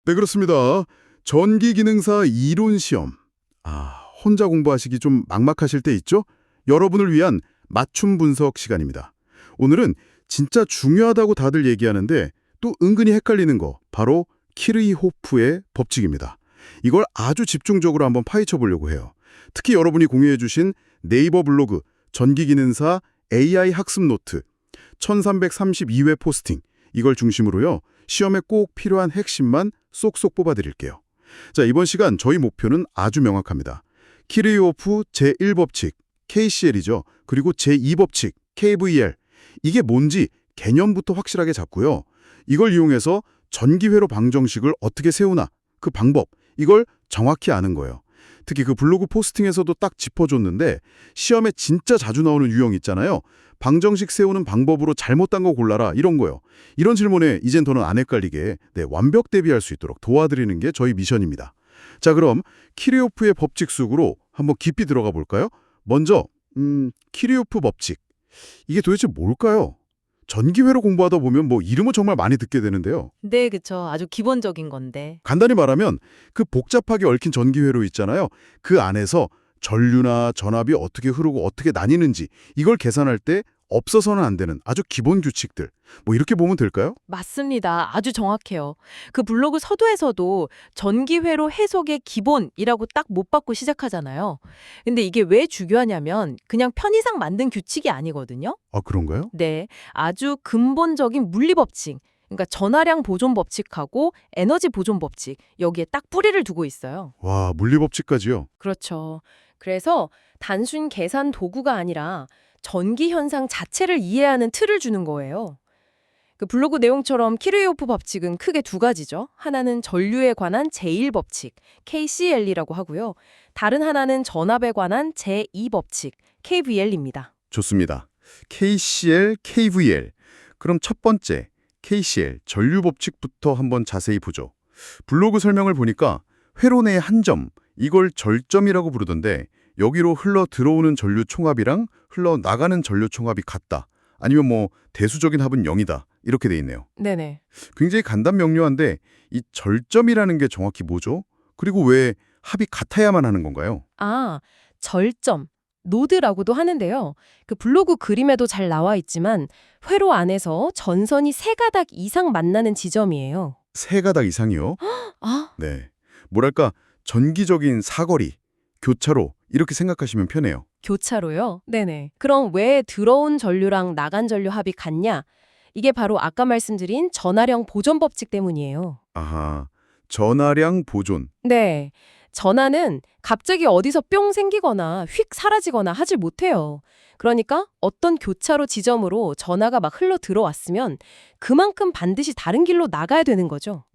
네, 그렇습니다. 전기기능사 이론 시험. 혼자 공부하시기 좀 막막하실 때 있죠? 여러분을 위한 맞춤 분석 시간입니다. 오늘은 진짜 중요하다고 다들 얘기하는데 또 은근히 헷갈리는 거, 바로 키르이호프의 법칙입니다. 이걸 아주 집중적으로 한번 파헤쳐 보려고 해요. 특히 여러분이 공유해 주신 네이버 블로그 전기기능사 AI 학습 노트 1332회 포스팅, 이걸 중심으로요. 시험에 꼭 필요한 핵심만 쏙쏙 뽑아드릴게요. 자, 이번 시간 저희 목표는 아주 명확합니다. 키르이호프 제1법칙, KCL이죠. 그리고 제2법칙, KVL. 이게 뭔지 개념부터 확실하게 잡고요. 이걸 이용해서 전기회로 방정식을 어떻게 세우나, 그 방법, 이걸 정확히 아는 거예요. 특히 그 블로그 포스팅에서도 딱 짚어줬는데 시험에 진짜 자주 나오는 유형 있잖아요. 방정식 세우는 방법으로 잘못된 거 골라라, 이런 거요. 이런 질문에 이젠 더는 안 헷갈리게 완벽 대비할 수 있도록 도와드리는 게 저희 미션입니다. 자, 그럼 키르이호프의 법칙 속으로 한번 깊이 들어가 볼까요? 먼저 키르이호프 법칙. 이게 도대체 뭘까요? 전기회로 공부하다 보면 이름은 정말 많이 듣게 되는데요. 네, 그쵸. 아주 기본적인 건데. 간단히 말하면 그 복잡하게 얽힌 전기회로 있잖아요. 그 안에서 전류나 전압이 어떻게 흐르고 어떻게 나뉘는지, 이걸 계산할 때 없어서는 안 되는 아주 기본 규칙들. 이렇게 보면 될까요? 맞습니다. 아주 정확해요. 그 블로그 서두에서도 전기회로 해석의 기본이라고 딱 못 받고 시작하잖아요. 근데 이게 왜 중요하냐면 그냥 편의상 만든 규칙이 아니거든요. 아, 그런가요? 네, 아주 근본적인 물리 법칙. 그러니까 전하량 보존 법칙하고 에너지 보존 법칙. 여기에 딱 뿌리를 두고 있어요. 와, 물리법칙까지요? 그렇죠. 그래서 단순 계산 도구가 아니라 전기 현상 자체를 이해하는 틀을 주는 거예요. 그 블로그 내용처럼 키르이호프 법칙은 크게 두 가지죠. 하나는 전류에 관한 제1법칙, KCL이라고 하고요. 다른 하나는 전압에 관한 제2법칙, KVL입니다. 좋습니다. KCL, KVL. 그럼 첫 번째, KCL, 전류법칙부터 한번 자세히 보죠. 블로그 설명을 보니까 회로 내의 한 점, 이걸 절점이라고 부르던데 여기로 흘러 들어오는 전류 총합이랑 흘러 나가는 전류 총합이 같다. 아니면 대수적인 합은 0이다. 이렇게 돼 있네요. 네네. 굉장히 간단 명료한데 이 절점이라는 게 정확히 뭐죠? 그리고 왜 합이 같아야만 하는 건가요? 절점, 노드라고도 하는데요. 그 블로그 그림에도 잘 나와 있지만 회로 안에서 전선이 세 가닥 이상 만나는 지점이에요. 세 가닥 이상이요? 아, 네. 뭐랄까 전기적인 사거리, 교차로 이렇게 생각하시면 편해요. 교차로요? 네네. 그럼 왜 들어온 전류랑 나간 전류 합이 같냐? 이게 바로 아까 말씀드린 전하량 보존 법칙 때문이에요. 아하, 전하량 보존. 네. 전하는 갑자기 어디서 뿅 생기거나 휙 사라지거나 하질 못해요. 그러니까 어떤 교차로 지점으로 전하가 막 흘러 들어왔으면 그만큼 반드시 다른 길로 나가야 되는 거죠.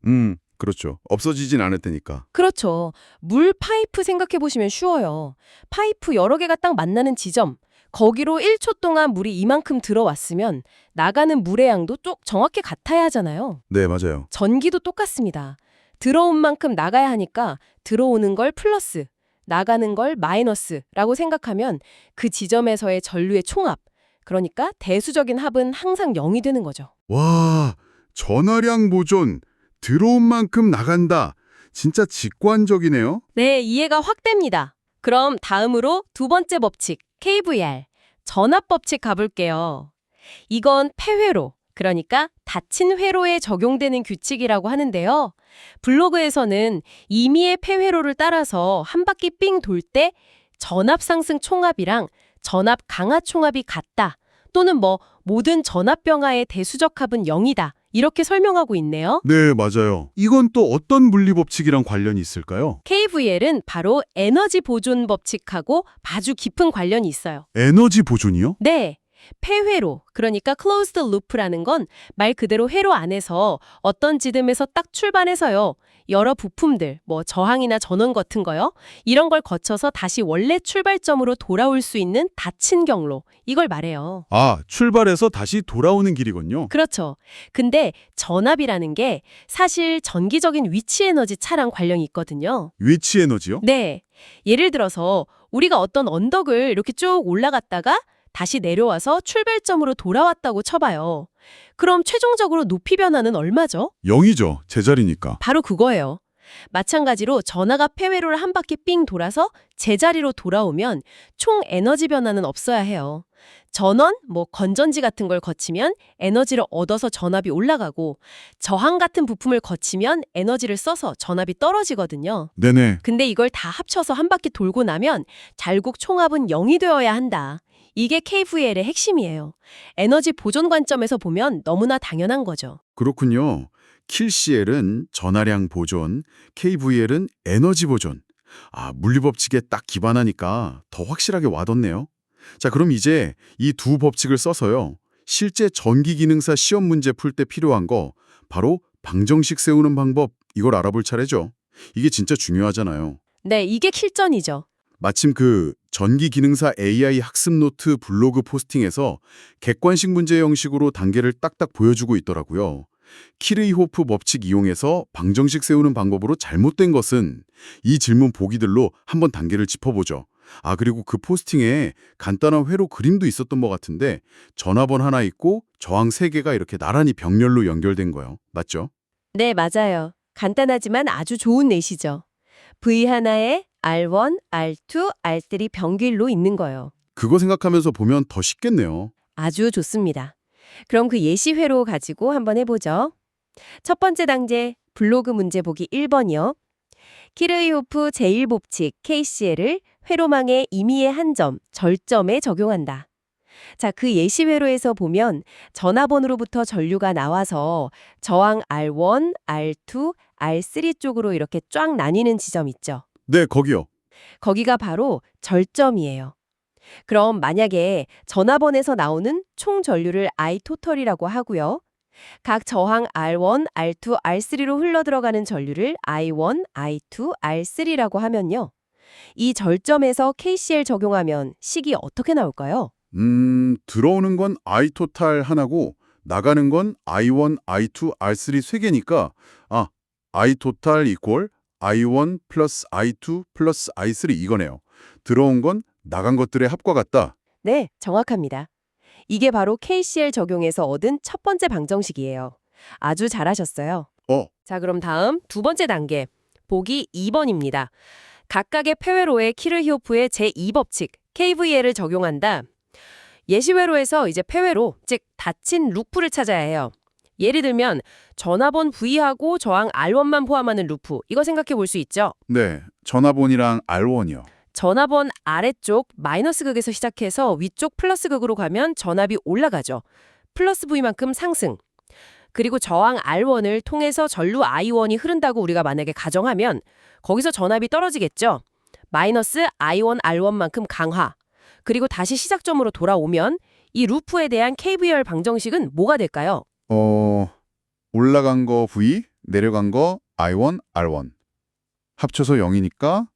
그렇죠. 없어지진 않을 테니까. 그렇죠. 물 파이프 생각해 보시면 쉬워요. 파이프 여러 개가 딱 만나는 지점. 거기로 1초 동안 물이 이만큼 들어왔으면 나가는 물의 양도 쭉 정확히 같아야 하잖아요. 네, 맞아요. 전기도 똑같습니다. 들어온 만큼 나가야 하니까 들어오는 걸 플러스, 나가는 걸 마이너스라고 생각하면 그 지점에서의 전류의 총합, 그러니까 대수적인 합은 항상 0이 되는 거죠. 와, 전하량 보존. 들어온 만큼 나간다. 진짜 직관적이네요. 네, 이해가 확 됩니다. 그럼 다음으로 두 번째 법칙, KVR, 전압 법칙 가볼게요. 이건 폐회로, 그러니까 닫힌 회로에 적용되는 규칙이라고 하는데요. 블로그에서는 임의의 폐회로를 따라서 한 바퀴 삥 돌 때 전압 상승 총합이랑 전압 강화 총합이 같다. 또는 모든 전압 병하의 대수적 합은 0이다. 이렇게 설명하고 있네요. 네, 맞아요. 이건 또 어떤 물리법칙이랑 관련이 있을까요? KVL은 바로 에너지 보존 법칙하고 아주 깊은 관련이 있어요. 에너지 보존이요? 네. 폐회로, 그러니까 closed loop라는 건 말 그대로 회로 안에서 어떤 지점에서 딱 출발해서요. 여러 부품들, 저항이나 전원 같은 거요. 이런 걸 거쳐서 다시 원래 출발점으로 돌아올 수 있는 닫힌 경로. 이걸 말해요. 출발해서 다시 돌아오는 길이군요. 그렇죠. 근데 전압이라는 게 사실 전기적인 위치 에너지 차랑 관련이 있거든요. 위치 에너지요? 네. 예를 들어서 우리가 어떤 언덕을 이렇게 쭉 올라갔다가 다시 내려와서 출발점으로 돌아왔다고 쳐봐요. 그럼 최종적으로 높이 변화는 얼마죠? 0이죠. 제자리니까. 바로 그거예요. 마찬가지로 전하가 폐회로를 한 바퀴 삥 돌아서 제자리로 돌아오면 총 에너지 변화는 없어야 해요. 전원, 건전지 같은 걸 거치면 에너지를 얻어서 전압이 올라가고 저항 같은 부품을 거치면 에너지를 써서 전압이 떨어지거든요. 네네. 근데 이걸 다 합쳐서 한 바퀴 돌고 나면 결국 총합은 0이 되어야 한다. 이게 KVL의 핵심이에요. 에너지 보존 관점에서 보면 너무나 당연한 거죠. 그렇군요. 킬CL은 전하량 보존, KVL은 에너지 보존. 물리법칙에 딱 기반하니까 더 확실하게 와닿네요. 자, 그럼 이제 이 두 법칙을 써서요. 실제 전기 기능사 시험 문제 풀 때 필요한 거 바로 방정식 세우는 방법, 이걸 알아볼 차례죠. 이게 진짜 중요하잖아요. 네, 이게 킬전이죠. 마침 그 전기 기능사 AI 학습 노트 블로그 포스팅에서 객관식 문제 형식으로 단계를 딱딱 보여주고 있더라고요. 키르이호프 법칙 이용해서 방정식 세우는 방법으로 잘못된 것은 이 질문 보기들로 한번 단계를 짚어보죠. 그리고 그 포스팅에 간단한 회로 그림도 있었던 것 같은데 전압원 하나 있고 저항 3개가 이렇게 나란히 병렬로 연결된 거예요. 맞죠? 네, 맞아요. 간단하지만 아주 좋은 예시죠. V 하나에 R1, R2, R3 병길로 있는 거예요. 그거 생각하면서 보면 더 쉽겠네요. 아주 좋습니다. 그럼 그 예시회로 가지고 한번 해보죠. 첫 번째 단계, 블로그 문제 보기 1번이요. 키르이호프 제1법칙 KCL을 회로망의 임의의 한 점, 절점에 적용한다. 자, 그 예시회로에서 보면 전압원으로부터 전류가 나와서 저항 R1, R2, R3 쪽으로 이렇게 쫙 나뉘는 지점 있죠. 네, 거기요. 거기가 바로 절점이에요. 그럼 만약에 전압원에서 나오는 총 전류를 I 토털이라고 하고요. 각 저항 R1, R2, R3로 흘러들어가는 전류를 I1, I2, R3라고 하면요. 이 절점에서 KCL 적용하면 식이 어떻게 나올까요? 들어오는 건 I 토탈 하나고 나가는 건 I1, I2, R3 3개니까 I 토탈 이퀄 I1 플러스 I2 플러스 I3 이거네요. 들어온 건 나간 것들의 합과 같다. 네, 정확합니다. 이게 바로 KCL 적용해서 얻은 첫 번째 방정식이에요. 아주 잘하셨어요. 자, 그럼 다음 두 번째 단계, 보기 2번입니다. 각각의 폐회로에 키르히호프의 제2법칙, KVL을 적용한다. 예시회로에서 이제 폐회로, 즉 닫힌 루프를 찾아야 해요. 예를 들면 전압원 V하고 저항 R1만 포함하는 루프, 이거 생각해 볼 수 있죠? 네, 전압원이랑 R1이요. 전압원 아래쪽 마이너스 극에서 시작해서 위쪽 플러스 극으로 가면 전압이 올라가죠. 플러스 V만큼 상승. 그리고 저항 R1을 통해서 전류 I1이 흐른다고 우리가 만약에 가정하면 거기서 전압이 떨어지겠죠. 마이너스 I1 R1만큼 강화. 그리고 다시 시작점으로 돌아오면 이 루프에 대한 KVL 방정식은 뭐가 될까요? 올라간 거 V, 내려간 거 I1, R1. 합쳐서 0이니까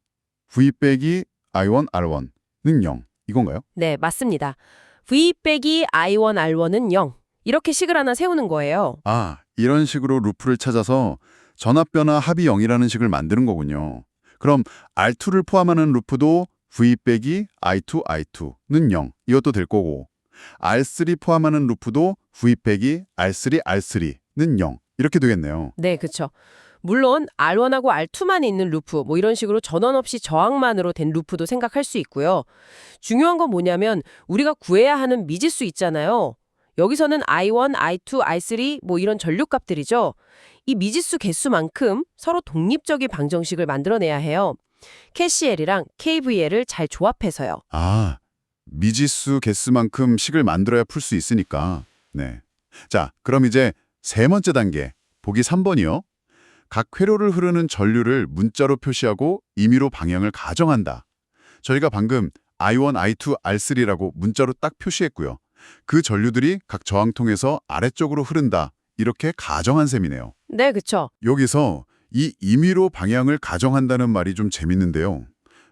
V 빼기 I1, R1는 0. 이건가요? 네, 맞습니다. V 빼기 I1, R1은 0. 이렇게 식을 하나 세우는 거예요. 이런 식으로 루프를 찾아서 전압 변화 합이 0이라는 식을 만드는 거군요. 그럼 R2를 포함하는 루프도 V 빼기 I2, I2는 0. 이것도 될 거고 R3 포함하는 루프도 V 빼기 R3, R3는 0. 이렇게 되겠네요. 네, 그렇죠. 물론 R1하고 R2만 있는 루프, 이런 식으로 전원 없이 저항만으로 된 루프도 생각할 수 있고요. 중요한 건 뭐냐면 우리가 구해야 하는 미지수 있잖아요. 여기서는 I1, I2, I3 이런 전류값들이죠. 이 미지수 개수만큼 서로 독립적인 방정식을 만들어내야 해요. KCL이랑 KVL을 잘 조합해서요. 미지수 개수만큼 식을 만들어야 풀 수 있으니까. 네. 자, 그럼 이제 세 번째 단계, 보기 3번이요. 각 회로를 흐르는 전류를 문자로 표시하고 임의로 방향을 가정한다. 저희가 방금 I1, I2, R3라고 문자로 딱 표시했고요. 그 전류들이 각 저항통에서 아래쪽으로 흐른다. 이렇게 가정한 셈이네요. 네, 그렇죠. 여기서 이 임의로 방향을 가정한다는 말이 좀 재밌는데요.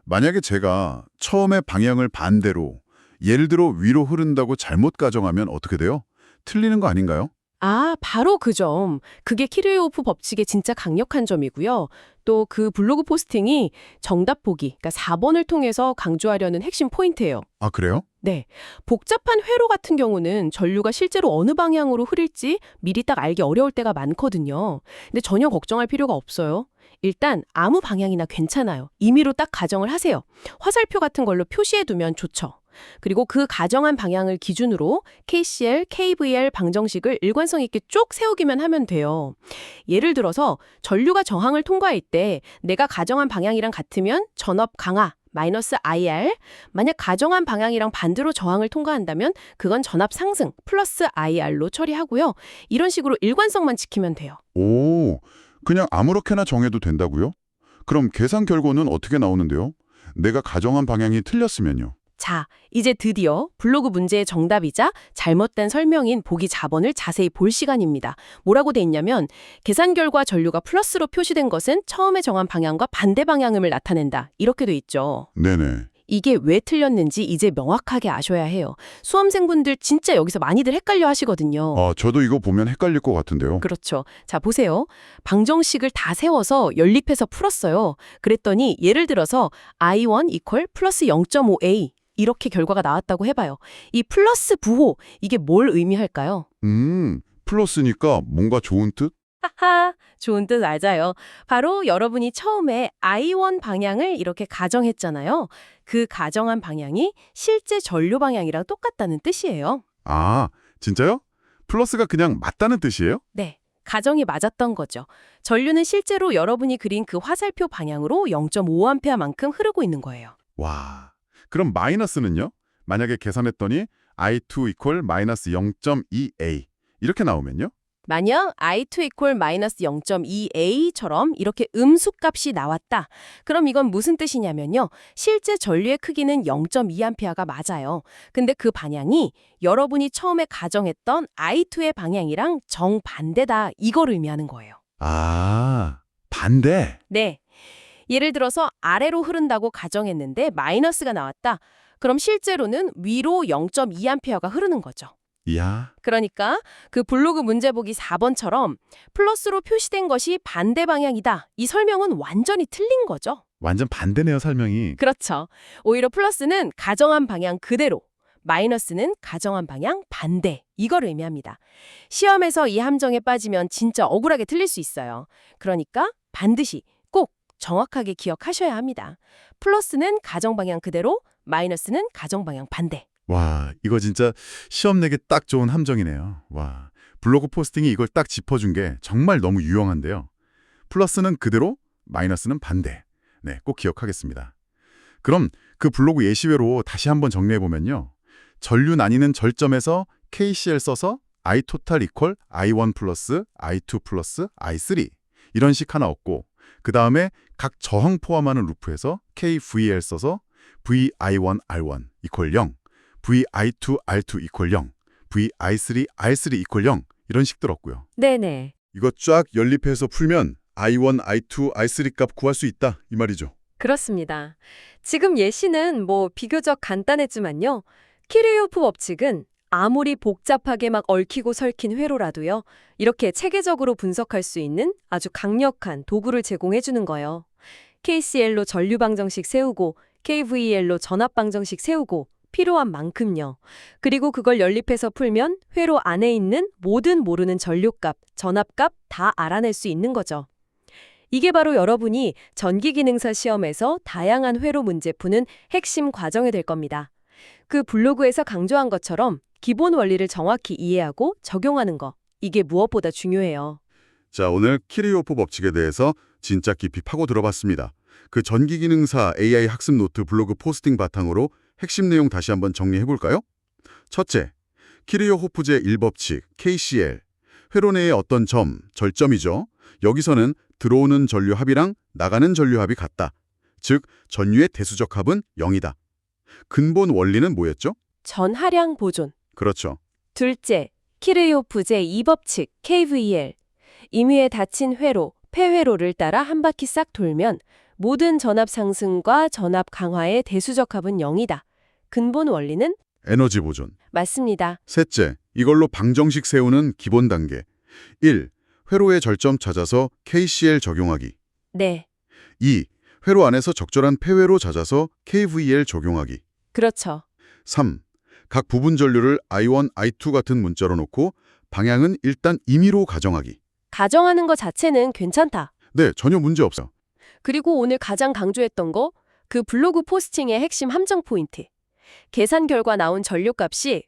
만약에 제가 처음에 방향을 반대로, 예를 들어 위로 흐른다고 잘못 가정하면 어떻게 돼요? 틀리는 거 아닌가요? 아, 바로 그 점. 그게 키르호프 법칙의 진짜 강력한 점이고요. 또 그 블로그 포스팅이 정답 보기, 그러니까 4번을 통해서 강조하려는 핵심 포인트예요. 아, 그래요? 네. 복잡한 회로 같은 경우는 전류가 실제로 어느 방향으로 흐를지 미리 딱 알기 어려울 때가 많거든요. 근데 전혀 걱정할 필요가 없어요. 일단 아무 방향이나 괜찮아요. 임의로 딱 가정을 하세요. 화살표 같은 걸로 표시해두면 좋죠. 그리고 그 가정한 방향을 기준으로 KCL, KVL 방정식을 일관성 있게 쭉 세우기만 하면 돼요. 예를 들어서 전류가 저항을 통과할 때 내가 가정한 방향이랑 같으면 전압 강하, 마이너스 IR, 만약 가정한 방향이랑 반대로 저항을 통과한다면 그건 전압 상승, 플러스 IR로 처리하고요. 이런 식으로 일관성만 지키면 돼요. 오, 그냥 아무렇게나 정해도 된다고요? 그럼 계산 결과는 어떻게 나오는데요? 내가 가정한 방향이 틀렸으면요. 자, 이제 드디어 블로그 문제의 정답이자 잘못된 설명인 보기 4번을 자세히 볼 시간입니다. 뭐라고 돼 있냐면 계산 결과 전류가 플러스로 표시된 것은 처음에 정한 방향과 반대 방향음을 나타낸다. 이렇게 돼 있죠. 네네. 이게 왜 틀렸는지 이제 명확하게 아셔야 해요. 수험생분들 진짜 여기서 많이들 헷갈려 하시거든요. 저도 이거 보면 헷갈릴 것 같은데요. 그렇죠. 자, 보세요. 방정식을 다 세워서 연립해서 풀었어요. 그랬더니 예를 들어서 I1 equal 플러스 0.5A 이렇게 결과가 나왔다고 해봐요. 이 플러스 부호, 이게 뭘 의미할까요? 플러스니까 뭔가 좋은 뜻? 하하, 좋은 뜻 맞아요. 바로 여러분이 처음에 I1 방향을 이렇게 가정했잖아요. 그 가정한 방향이 실제 전류 방향이랑 똑같다는 뜻이에요. 아, 진짜요? 플러스가 그냥 맞다는 뜻이에요? 네, 가정이 맞았던 거죠. 전류는 실제로 여러분이 그린 그 화살표 방향으로 0.5A만큼 흐르고 있는 거예요. 와, 그럼 마이너스는요? 만약에 계산했더니 I2 equal 마이너스 0.2A 이렇게 나오면요? 만약 I2 equal 마이너스 0.2A처럼 이렇게 음수값이 나왔다. 그럼 이건 무슨 뜻이냐면요. 실제 전류의 크기는 0.2A가 맞아요. 근데 그 방향이 여러분이 처음에 가정했던 I2의 방향이랑 정반대다. 이걸 의미하는 거예요. 아, 반대. 네. 예를 들어서 아래로 흐른다고 가정했는데 마이너스가 나왔다. 그럼 실제로는 위로 0.2A가 흐르는 거죠. 이야, 그러니까 그 블로그 문제 보기 4번처럼 플러스로 표시된 것이 반대 방향이다. 이 설명은 완전히 틀린 거죠. 완전 반대네요, 설명이. 그렇죠. 오히려 플러스는 가정한 방향 그대로, 마이너스는 가정한 방향 반대. 이걸 의미합니다. 시험에서 이 함정에 빠지면 진짜 억울하게 틀릴 수 있어요. 그러니까 반드시 꼭 정확하게 기억하셔야 합니다. 플러스는 가정 방향 그대로, 마이너스는 가정 방향 반대. 와, 이거 진짜 시험 내기 딱 좋은 함정이네요. 와, 블로그 포스팅이 이걸 딱 짚어준 게 정말 너무 유용한데요. 플러스는 그대로, 마이너스는 반대. 네, 꼭 기억하겠습니다. 그럼 그 블로그 예시외로 다시 한번 정리해보면요. 전류 나뉘는 절점에서 KCL 써서 I total equal I1 플러스 I2 플러스 I3 이런 식 하나 얻고 그 다음에 각 저항 포함하는 루프에서 KVL 써서 VI1 R1 equal 0 VI2 R2 equal 0, VI3 R3 equal 0 이런 식 들었고요. 네네. 이거 쫙 연립해서 풀면 I1, I2, I3 값 구할 수 있다 이 말이죠. 그렇습니다. 지금 예시는 비교적 간단했지만요. 키르호프 법칙은 아무리 복잡하게 막 얽히고 설킨 회로라도요. 이렇게 체계적으로 분석할 수 있는 아주 강력한 도구를 제공해주는 거예요. KCL로 전류 방정식 세우고 KVL로 전압 방정식 세우고 필요한 만큼요. 그리고 그걸 연립해서 풀면 회로 안에 있는 모든 모르는 전류값, 전압값 다 알아낼 수 있는 거죠. 이게 바로 여러분이 전기기능사 시험에서 다양한 회로 문제 푸는 핵심 과정이 될 겁니다. 그 블로그에서 강조한 것처럼 기본 원리를 정확히 이해하고 적용하는 거, 이게 무엇보다 중요해요. 자, 오늘 키르호프 법칙에 대해서 진짜 깊이 파고 들어봤습니다. 그 전기기능사 AI 학습 노트 블로그 포스팅 바탕으로 핵심 내용 다시 한번 정리해볼까요? 첫째, 키르호프제 1법칙, KCL. 회로 내의 어떤 점, 절점이죠. 여기서는 들어오는 전류 합이랑 나가는 전류 합이 같다. 즉, 전류의 대수적 합은 0이다. 근본 원리는 뭐였죠? 전하량 보존. 그렇죠. 둘째, 키르호프제 2법칙, KVL. 임의에 닫힌 회로, 폐회로를 따라 한 바퀴 싹 돌면 모든 전압 상승과 전압 강화의 대수적 합은 0이다. 근본 원리는 에너지 보존. 맞습니다. 셋째, 이걸로 방정식 세우는 기본 단계. 1. 회로의 절점 찾아서 KCL 적용하기. 네, 2. 회로 안에서 적절한 폐회로 찾아서 KVL 적용하기. 그렇죠. 3. 각 부분 전류를 I1, I2 같은 문자로 놓고 방향은 일단 임의로 가정하기. 가정하는 것 자체는 괜찮다. 네, 전혀 문제 없어. 그리고 오늘 가장 강조했던 거, 그 블로그 포스팅의 핵심 함정 포인트. 계산 결과 나온 전류값이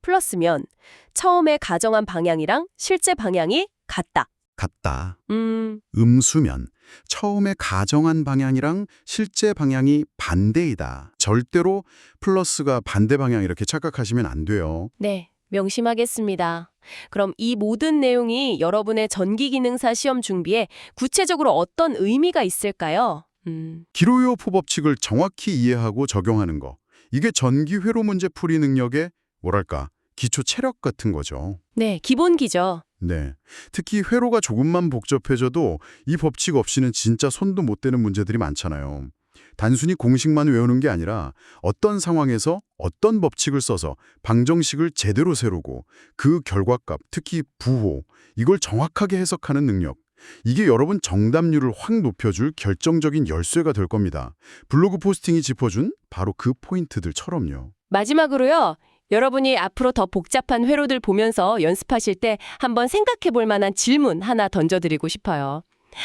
플러스면 처음에 가정한 방향이랑 실제 방향이 같다. 같다. 음, 음수면 처음에 가정한 방향이랑 실제 방향이 반대이다. 절대로 플러스가 반대 방향 이렇게 착각하시면 안 돼요. 네, 명심하겠습니다. 그럼 이 모든 내용이 여러분의 전기기능사 시험 준비에 구체적으로 어떤 의미가 있을까요? 기로요프 법칙을 정확히 이해하고 적용하는 거. 이게 전기 회로 문제 풀이 능력의 뭐랄까 기초 체력 같은 거죠. 네, 기본기죠. 네. 특히 회로가 조금만 복잡해져도 이 법칙 없이는 진짜 손도 못 대는 문제들이 많잖아요. 단순히 공식만 외우는 게 아니라 어떤 상황에서 어떤 법칙을 써서 방정식을 제대로 세우고 그 결과값, 특히 부호, 이걸 정확하게 해석하는 능력. 이게 여러분 정답률을 확 높여줄 결정적인 열쇠가 될 겁니다. 블로그 포스팅이 짚어준 바로 그 포인트들처럼요. 마지막으로요. 여러분이 앞으로 더 복잡한 회로들 보면서 연습하실 때 한번 생각해 볼 만한 질문 하나 던져드리고 싶어요.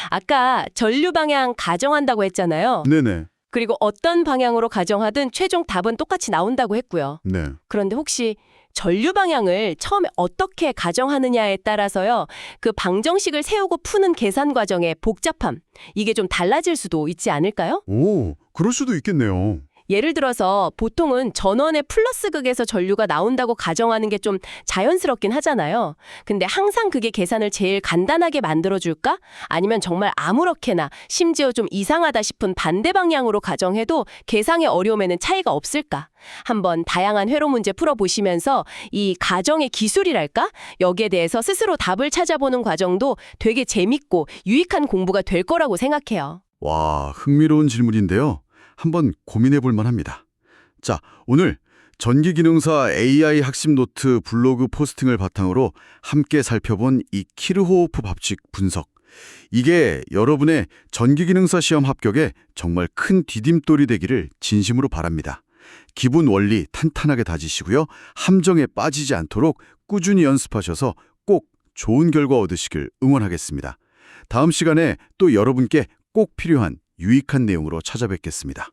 아까 전류 방향 가정한다고 했잖아요. 네네. 그리고 어떤 방향으로 가정하든 최종 답은 똑같이 나온다고 했고요. 네. 그런데 혹시 전류 방향을 처음에 어떻게 가정하느냐에 따라서요. 그 방정식을 세우고 푸는 계산 과정의 복잡함, 이게 좀 달라질 수도 있지 않을까요? 오, 그럴 수도 있겠네요. 예를 들어서 보통은 전원의 플러스 극에서 전류가 나온다고 가정하는 게 좀 자연스럽긴 하잖아요. 근데 항상 그게 계산을 제일 간단하게 만들어줄까? 아니면 정말 아무렇게나 심지어 좀 이상하다 싶은 반대 방향으로 가정해도 계산의 어려움에는 차이가 없을까? 한번 다양한 회로 문제 풀어보시면서 이 가정의 기술이랄까? 여기에 대해서 스스로 답을 찾아보는 과정도 되게 재밌고 유익한 공부가 될 거라고 생각해요. 와, 흥미로운 질문인데요. 한번 고민해 볼 만합니다. 자, 오늘 전기기능사 AI 학습 노트 블로그 포스팅을 바탕으로 함께 살펴본 이 키르호프 법칙 분석. 이게 여러분의 전기기능사 시험 합격에 정말 큰 디딤돌이 되기를 진심으로 바랍니다. 기본 원리 탄탄하게 다지시고요. 함정에 빠지지 않도록 꾸준히 연습하셔서 꼭 좋은 결과 얻으시길 응원하겠습니다. 다음 시간에 또 여러분께 꼭 필요한 유익한 내용으로 찾아뵙겠습니다.